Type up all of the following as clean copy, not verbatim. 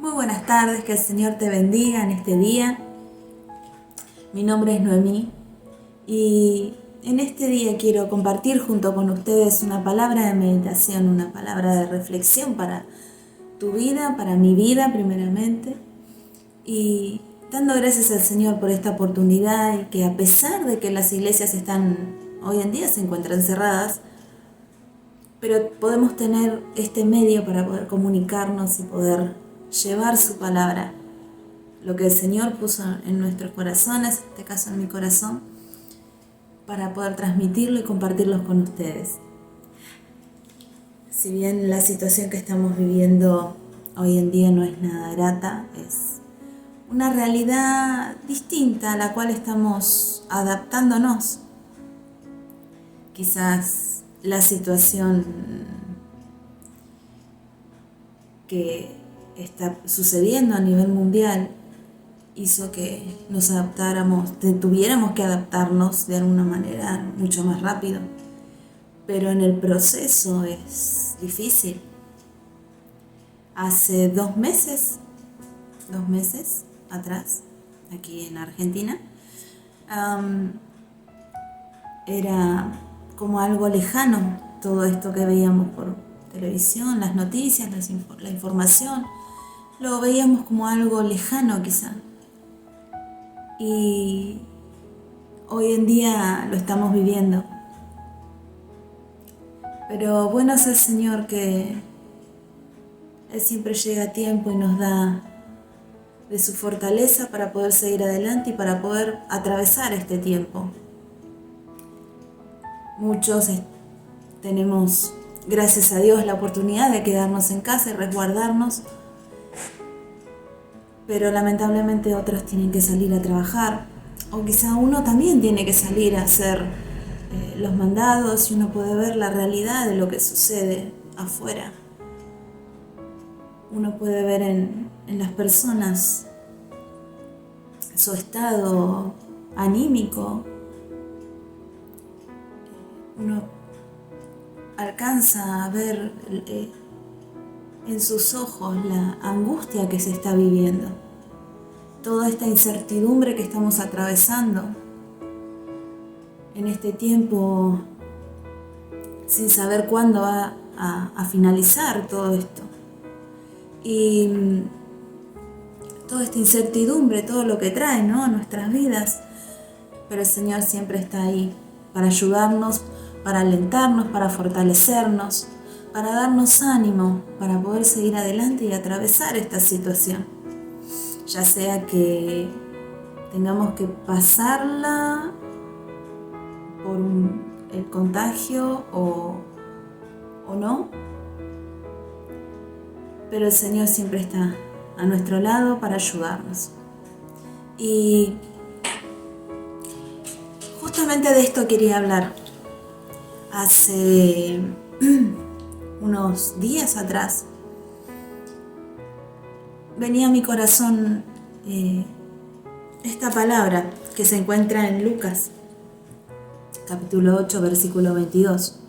Muy buenas tardes, que el Señor te bendiga en este día. Mi nombre es Noemí y en este día quiero compartir junto con ustedes una palabra de meditación, una palabra de reflexión para tu vida, para mi vida primeramente, y dando gracias al Señor por esta oportunidad y que a pesar de que las iglesias hoy en día se encuentran cerradas, pero podemos tener este medio para poder comunicarnos y poder llevar su palabra, lo que el Señor puso en nuestros corazones, en este caso en mi corazón, para poder transmitirlo y compartirlos con ustedes. Si bien la situación que estamos viviendo hoy en día no es nada grata, es una realidad distinta a la cual estamos adaptándonos. Quizás la situación que está sucediendo a nivel mundial hizo que nos tuviéramos que adaptarnos de alguna manera mucho más rápido, pero en el proceso es difícil. Hace 2 meses atrás, aquí en Argentina, era como algo lejano todo esto que veíamos por televisión, las noticias, la información, lo veíamos como algo lejano quizá. Y hoy en día lo estamos viviendo. Pero bueno es el Señor que Él siempre llega a tiempo y nos da de su fortaleza para poder seguir adelante y para poder atravesar este tiempo. Muchos tenemos, gracias a Dios, la oportunidad de quedarnos en casa y resguardarnos, pero lamentablemente otros tienen que salir a trabajar, o quizá uno también tiene que salir a hacer los mandados y uno puede ver la realidad de lo que sucede afuera. Uno puede ver en las personas su estado anímico. Uno alcanza a ver en sus ojos la angustia que se está viviendo, toda esta incertidumbre que estamos atravesando en este tiempo sin saber cuándo va a finalizar todo esto. Y toda esta incertidumbre, todo lo que trae, ¿no?, a nuestras vidas, pero el Señor siempre está ahí para ayudarnos, para alentarnos, para fortalecernos, para darnos ánimo, para poder seguir adelante y atravesar esta situación. Ya sea que tengamos que pasarla por el contagio o no, pero el Señor siempre está a nuestro lado para ayudarnos. Y justamente de esto quería hablar. Hace unos días atrás venía a mi corazón esta palabra que se encuentra en Lucas, capítulo 8, versículo 22.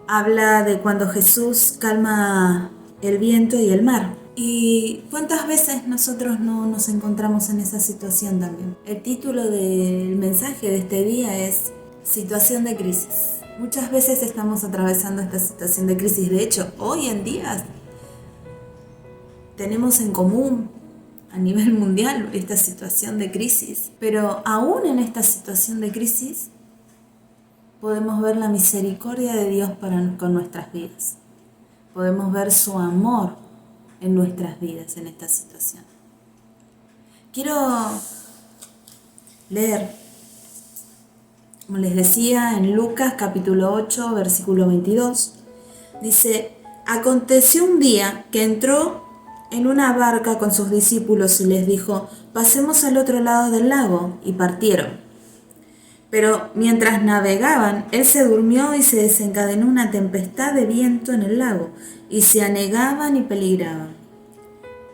Habla de cuando Jesús calma el viento y el mar. ¿Y cuántas veces nosotros no nos encontramos en esa situación también? El título del mensaje de este día es Situación de crisis. Muchas veces estamos atravesando esta situación de crisis. De hecho, hoy en día tenemos en común a nivel mundial esta situación de crisis. Pero aún en esta situación de crisis podemos ver la misericordia de Dios con nuestras vidas. Podemos ver su amor en nuestras vidas en esta situación. Quiero leer, como les decía, en Lucas capítulo 8, versículo 22. Dice: aconteció un día que entró en una barca con sus discípulos y les dijo: pasemos al otro lado del lago, y partieron. Pero mientras navegaban, él se durmió y se desencadenó una tempestad de viento en el lago, y se anegaban y peligraban.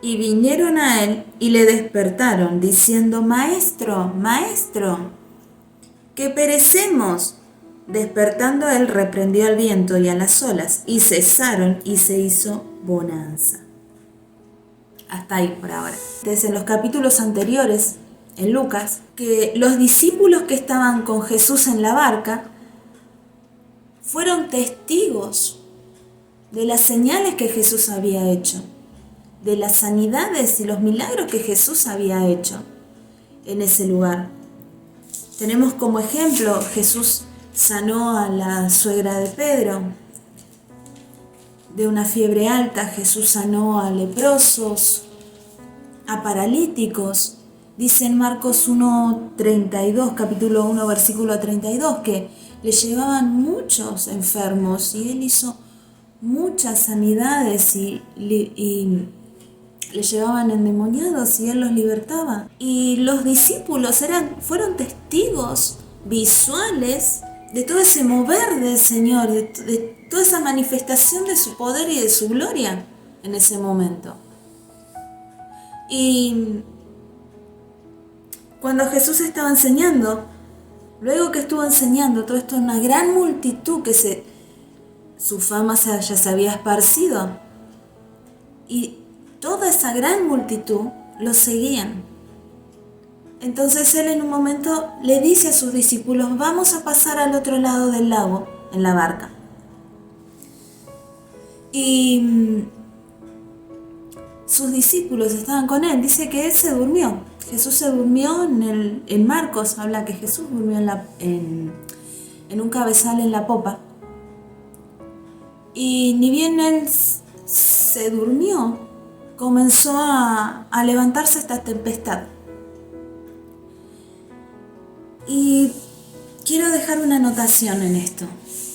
Y vinieron a él y le despertaron, diciendo: Maestro, Maestro, que perecemos. Despertando él, reprendió al viento y a las olas, y cesaron, y se hizo bonanza. Hasta ahí por ahora. Desde los capítulos anteriores, en Lucas, que los discípulos que estaban con Jesús en la barca fueron testigos de las señales que Jesús había hecho, de las sanidades y los milagros que Jesús había hecho en ese lugar. Tenemos como ejemplo, Jesús sanó a la suegra de Pedro de una fiebre alta, Jesús sanó a leprosos, a paralíticos. Dice en Marcos 1:32, capítulo 1, versículo 32, que le llevaban muchos enfermos y él hizo muchas sanidades y le llevaban endemoniados y él los libertaba. Y los discípulos fueron testigos visuales de todo ese mover del Señor, de toda esa manifestación de su poder y de su gloria en ese momento. Y cuando Jesús estaba enseñando, luego que estuvo enseñando todo esto, una gran multitud que su fama ya se había esparcido. Y toda esa gran multitud lo seguían. Entonces él en un momento le dice a sus discípulos, vamos a pasar al otro lado del lago, en la barca. Y sus discípulos estaban con él. Dice que él se durmió. Jesús se durmió en Marcos, habla que Jesús durmió en un cabezal en la popa. Y ni bien él se durmió, comenzó a levantarse esta tempestad. Y quiero dejar una anotación en esto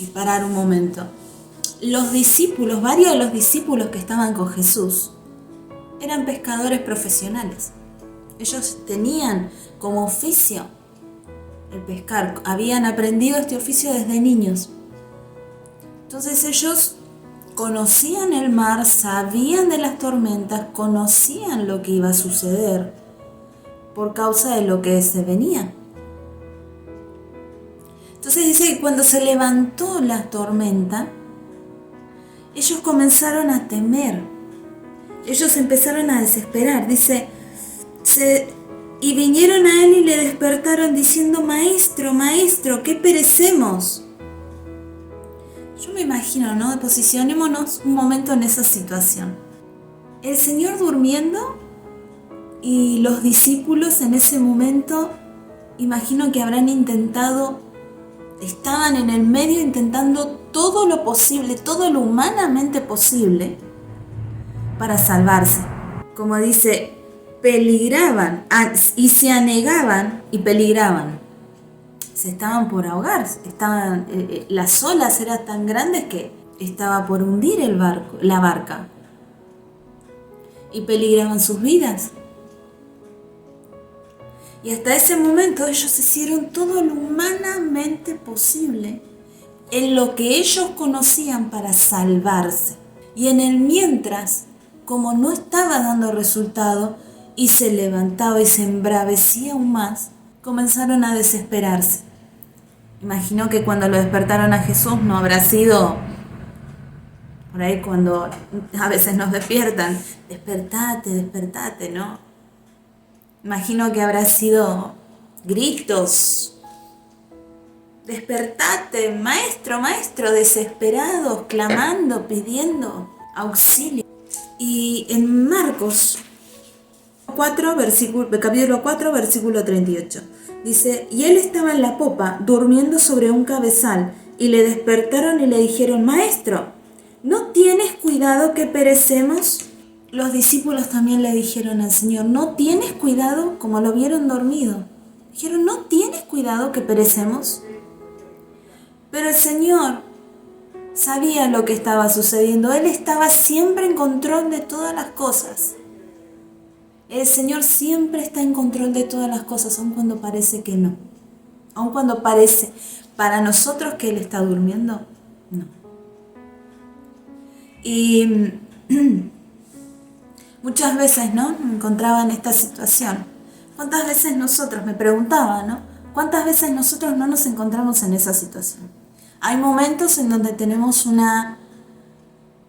y parar un momento. Los discípulos, varios de los discípulos que estaban con Jesús, eran pescadores profesionales. Ellos tenían como oficio el pescar, habían aprendido este oficio desde niños. Entonces ellos conocían el mar, sabían de las tormentas, conocían lo que iba a suceder por causa de lo que se venía. Entonces dice que cuando se levantó la tormenta, ellos comenzaron a temer. Ellos empezaron a desesperar. Dice, y vinieron a él y le despertaron diciendo, Maestro, Maestro, ¿qué perecemos? Yo me imagino, ¿no? Posicionémonos un momento en esa situación. El Señor durmiendo y los discípulos en ese momento, imagino que habrán estaban en el medio intentando todo lo posible, todo lo humanamente posible para salvarse. Como dice, peligraban y se anegaban y peligraban. Se estaban por ahogar, las olas eran tan grandes que estaba por hundir la barca. Y peligraban sus vidas. Y hasta ese momento ellos hicieron todo lo humanamente posible en lo que ellos conocían para salvarse. Y en el mientras, como no estaba dando resultado y se levantaba y se embravecía aún más, comenzaron a desesperarse. Imagino que cuando lo despertaron a Jesús no habrá sido por ahí cuando a veces nos despiertan, despertate, despertate, ¿no? Imagino que habrá sido gritos, despertate, maestro, maestro, desesperados, clamando, pidiendo auxilio. Y en Marcos 4, capítulo 4, versículo 38, dice, y él estaba en la popa, durmiendo sobre un cabezal, y le despertaron y le dijeron, Maestro, ¿no tienes cuidado que perecemos? Los discípulos también le dijeron al Señor, ¿no tienes cuidado? Como lo vieron dormido. Dijeron, ¿no tienes cuidado que perecemos? Pero el Señor sabía lo que estaba sucediendo. Él estaba siempre en control de todas las cosas. El Señor siempre está en control de todas las cosas, aun cuando parece que no. Aun cuando parece para nosotros que Él está durmiendo, no. Y muchas veces, ¿no? Me encontraba en esta situación. ¿Cuántas veces nosotros, me preguntaba, ¿no? ¿Cuántas veces nosotros no nos encontramos en esa situación? Hay momentos en donde tenemos una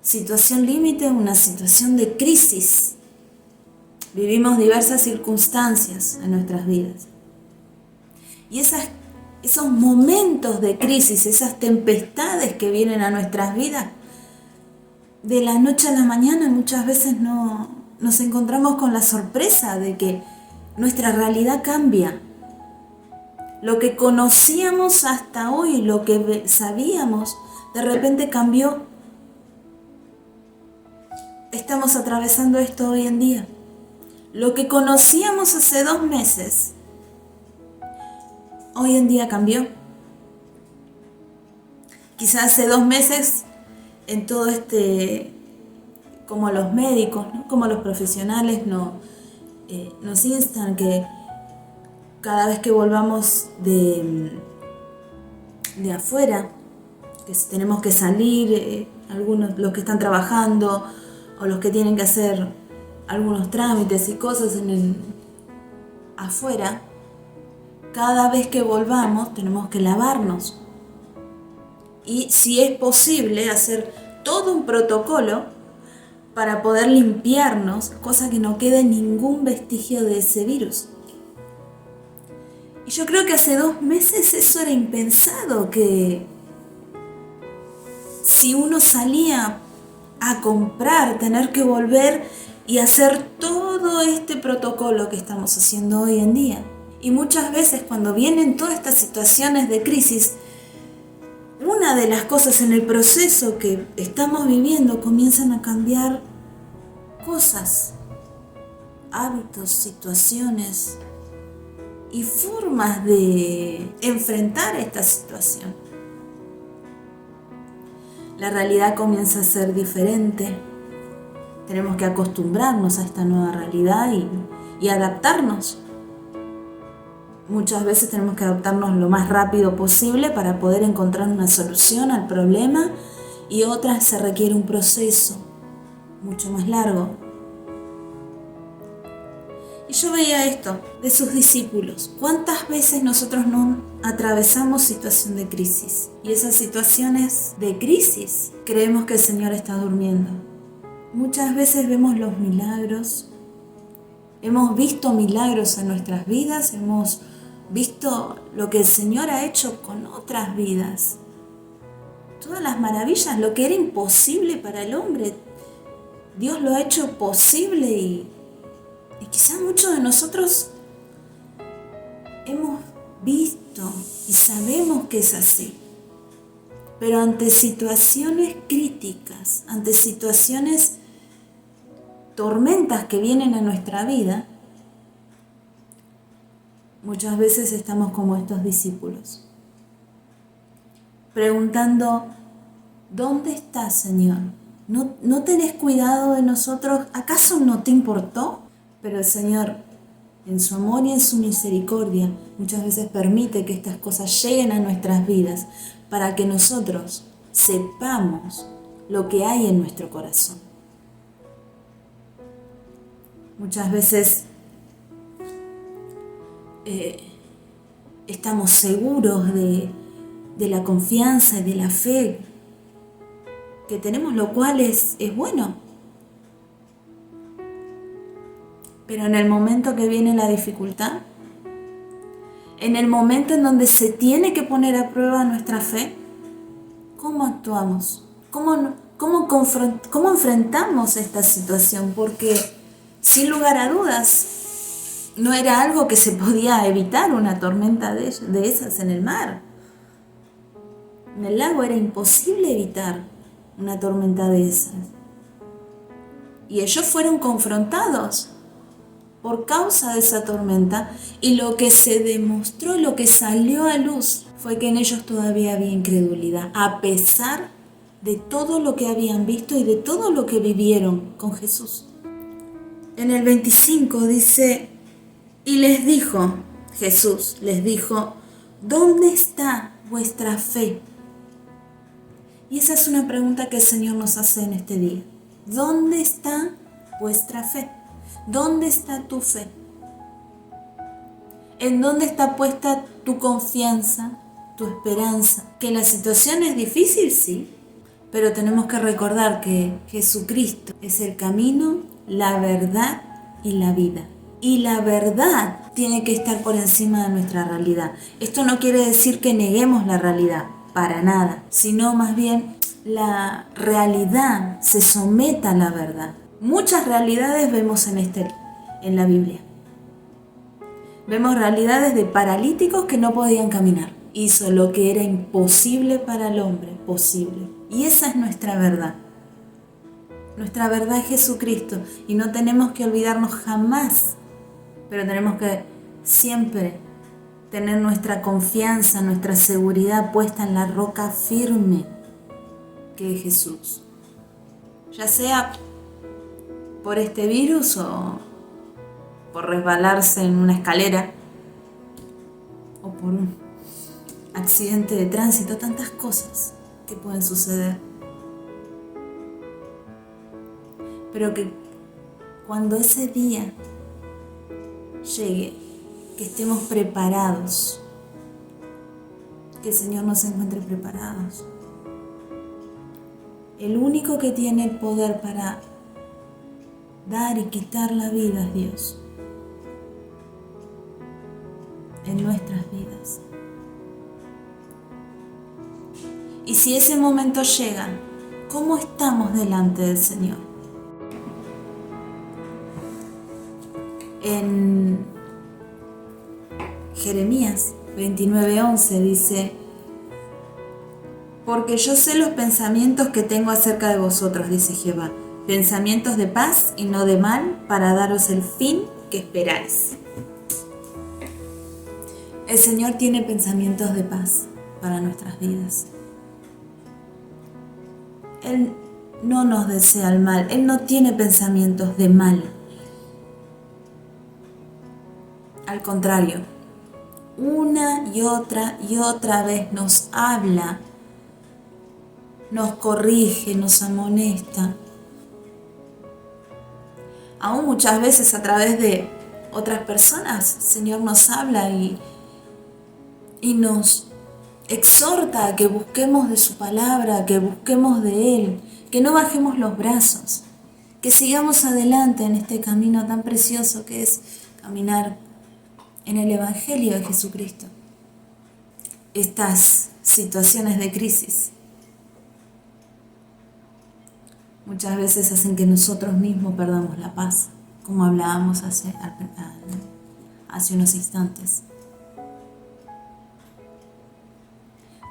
situación límite, una situación de crisis, Vivimos diversas circunstancias en nuestras vidas. Y esos momentos de crisis, esas tempestades que vienen a nuestras vidas, de la noche a la mañana muchas veces nos encontramos con la sorpresa de que nuestra realidad cambia. Lo que conocíamos hasta hoy, lo que sabíamos, de repente cambió. Estamos atravesando esto hoy en día. Lo que conocíamos hace 2 meses, hoy en día cambió. Quizás hace 2 meses, en todo como los médicos, ¿no? Como los profesionales nos instan que cada vez que volvamos de afuera, que si tenemos que salir, algunos, los que están trabajando o los que tienen que hacer algunos trámites y cosas afuera, cada vez que volvamos tenemos que lavarnos. Y si es posible, hacer todo un protocolo para poder limpiarnos, cosa que no quede ningún vestigio de ese virus. Y yo creo que hace 2 meses eso era impensado, que si uno salía a comprar, tener que volver y hacer todo este protocolo que estamos haciendo hoy en día. Y muchas veces cuando vienen todas estas situaciones de crisis, una de las cosas en el proceso que estamos viviendo comienzan a cambiar cosas, hábitos, situaciones y formas de enfrentar esta situación. La realidad comienza a ser diferente. Tenemos que acostumbrarnos a esta nueva realidad y adaptarnos. Muchas veces tenemos que adaptarnos lo más rápido posible para poder encontrar una solución al problema, y otras se requiere un proceso mucho más largo. Y yo veía esto de sus discípulos. ¿Cuántas veces nosotros no atravesamos situación de crisis? Y esas situaciones de crisis creemos que el Señor está durmiendo. Muchas veces vemos los milagros. Hemos visto milagros en nuestras vidas. Hemos visto lo que el Señor ha hecho con otras vidas. Todas las maravillas, lo que era imposible para el hombre, Dios lo ha hecho posible, y quizás muchos de nosotros hemos visto y sabemos que es así. Pero ante situaciones críticas, ante situaciones, tormentas que vienen a nuestra vida, muchas veces estamos como estos discípulos, preguntando: ¿dónde estás, Señor? ¿No tenés cuidado de nosotros? ¿Acaso no te importó? Pero el Señor, en su amor y en su misericordia, muchas veces permite que estas cosas lleguen a nuestras vidas para que nosotros sepamos lo que hay en nuestro corazón. Muchas veces estamos seguros de la confianza y de la fe que tenemos, lo cual es bueno. Pero en el momento que viene la dificultad, en el momento en donde se tiene que poner a prueba nuestra fe, ¿cómo actuamos? ¿Cómo enfrentamos esta situación? Porque sin lugar a dudas, no era algo que se podía evitar, una tormenta de esas en el mar. En el lago era imposible evitar una tormenta de esas. Y ellos fueron confrontados por causa de esa tormenta, y lo que se demostró, lo que salió a luz, fue que en ellos todavía había incredulidad, a pesar de todo lo que habían visto y de todo lo que vivieron con Jesús. En el 25 dice: y les dijo, Jesús les dijo: ¿dónde está vuestra fe? Y esa es una pregunta que el Señor nos hace en este día. ¿Dónde está vuestra fe? ¿Dónde está tu fe? ¿En dónde está puesta tu confianza, tu esperanza? Que la situación es difícil, sí, pero tenemos que recordar que Jesucristo es el camino, la verdad y la vida. Y la verdad tiene que estar por encima de nuestra realidad. Esto no quiere decir que neguemos la realidad, para nada, sino más bien la realidad se someta a la verdad. Muchas realidades vemos en la Biblia. Vemos realidades de paralíticos que no podían caminar. Hizo lo que era imposible para el hombre, posible. Y esa es nuestra verdad. Nuestra verdad es Jesucristo y no tenemos que olvidarnos jamás, pero tenemos que siempre tener nuestra confianza, nuestra seguridad puesta en la roca firme que es Jesús. Ya sea por este virus o por resbalarse en una escalera o por un accidente de tránsito, tantas cosas que pueden suceder. Pero que cuando ese día llegue, que estemos preparados, que el Señor nos encuentre preparados. El único que tiene el poder para dar y quitar la vida es Dios en nuestras vidas. Y si ese momento llega, ¿cómo estamos delante del Señor? En Jeremías 29:11 dice: porque yo sé los pensamientos que tengo acerca de vosotros, dice Jehová, pensamientos de paz y no de mal, para daros el fin que esperáis. El Señor tiene pensamientos de paz para nuestras vidas. Él no nos desea el mal, Él no tiene pensamientos de mal. Al contrario, una y otra vez nos habla, nos corrige, nos amonesta. Aún muchas veces a través de otras personas, el Señor nos habla y nos exhorta a que busquemos de su palabra, que busquemos de Él, que no bajemos los brazos, que sigamos adelante en este camino tan precioso que es caminar en el Evangelio de Jesucristo. Estas situaciones de crisis muchas veces hacen que nosotros mismos perdamos la paz, como hablábamos hace unos instantes.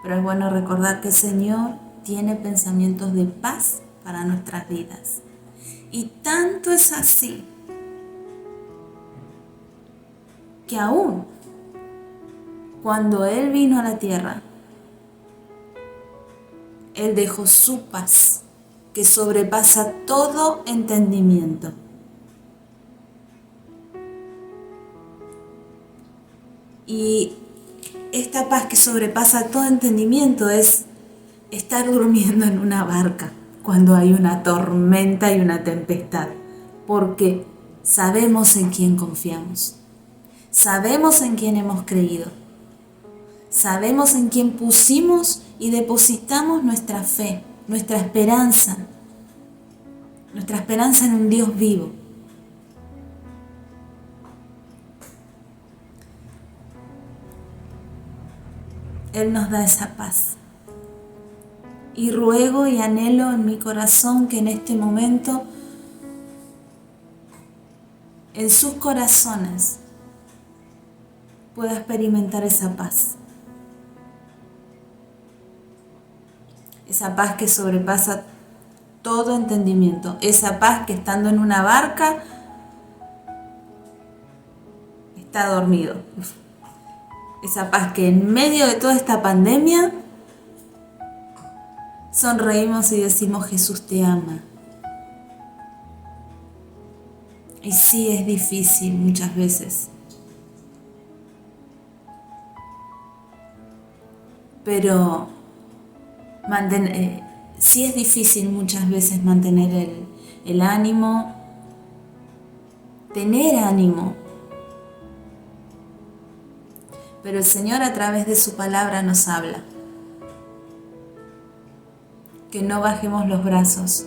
Pero es bueno recordar que el Señor tiene pensamientos de paz para nuestras vidas. Y tanto es así que aún cuando Él vino a la tierra, Él dejó su paz que sobrepasa todo entendimiento. Y esta paz que sobrepasa todo entendimiento es estar durmiendo en una barca cuando hay una tormenta y una tempestad, porque sabemos en quién confiamos, sabemos en quién hemos creído, sabemos en quién pusimos y depositamos nuestra fe, nuestra esperanza en un Dios vivo. Él nos da esa paz. Y ruego y anhelo en mi corazón que en este momento, en sus corazones, pueda experimentar esa paz. Esa paz que sobrepasa todo entendimiento. Esa paz que estando en una barca está dormido. Esa paz que en medio de toda esta pandemia sonreímos y decimos: Jesús te ama. Y sí, es difícil muchas veces, pero sí es difícil muchas veces mantener el ánimo, tener ánimo. Pero el Señor a través de su palabra nos habla. Que no bajemos los brazos.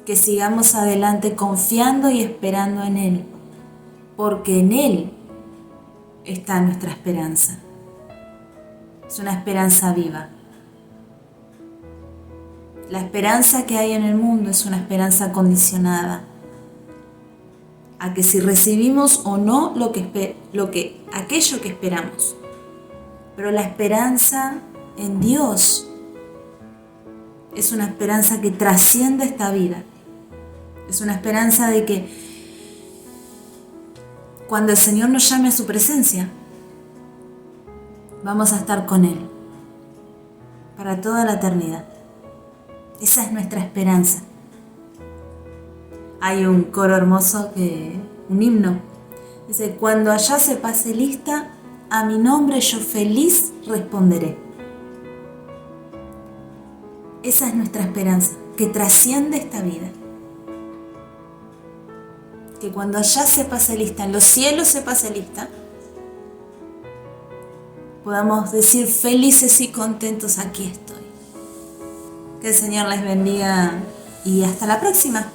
que sigamos adelante confiando y esperando en Él, porque en Él está nuestra esperanza. Es una esperanza viva. La esperanza que hay en el mundo es una esperanza condicionada a que si recibimos o no aquello que esperamos. Pero la esperanza en Dios es una esperanza que trasciende esta vida. Es una esperanza de que cuando el Señor nos llame a su presencia, vamos a estar con Él para toda la eternidad. Esa es nuestra esperanza. Hay un coro hermoso, un himno, dice: cuando allá se pase lista, a mi nombre yo feliz responderé. Esa es nuestra esperanza, que trasciende esta vida. Que cuando allá se pase lista, en los cielos se pase lista, podamos decir felices y contentos: aquí estoy. Que el Señor les bendiga y hasta la próxima.